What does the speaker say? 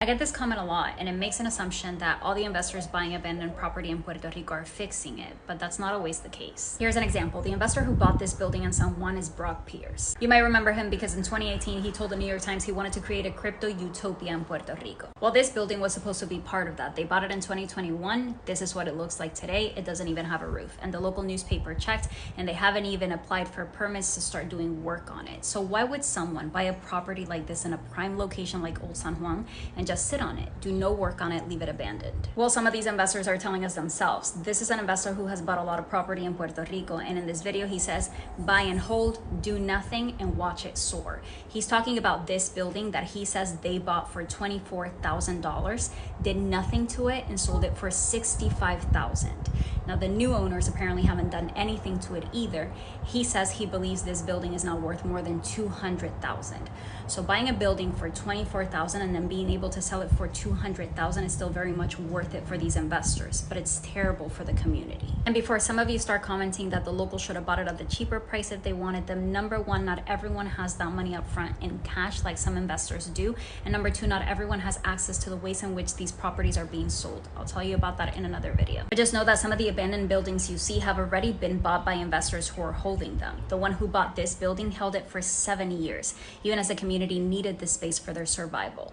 I get this comment a lot, and it makes an assumption that all the investors buying abandoned property in Puerto Rico are fixing it, but that's not always the case. Here's an example. The investor who bought this building in San Juan is Brock Pierce. You might remember him because in 2018, he told the New York Times he wanted to create a crypto utopia in Puerto Rico. Well, this building was supposed to be part of that. They bought it in 2021. This is what it looks like today. It doesn't even have a roof. And the local newspaper checked, and they haven't even applied for permits to start doing work on it. So why would someone buy a property like this in a prime location like Old San Juan and just sit on it? Do no work on it, leave it abandoned. Well, some of these investors are telling us themselves. This is an investor who has bought a lot of property in Puerto Rico, and in this video he says, buy and hold, do nothing, and watch it soar. He's talking about this building that he says they bought for $24,000, did nothing to it, and sold it for $65,000. Now, the new owners apparently haven't done anything to it either. He says he believes this building is now worth more than $200,000. So buying a building for $24,000 and then being able to sell it for $200,000 is still very much worth it for these investors, but it's terrible for the community. And before some of you start commenting that the locals should have bought it at the cheaper price if they wanted them, number one, not everyone has that money up front in cash like some investors do. And number two, not everyone has access to the ways in which these properties are being sold. I'll tell you about that in another video. But just know that some of the abandoned buildings you see have already been bought by investors who are holding them. The one who bought this building held it for 7 years, even as the community needed this space for their survival.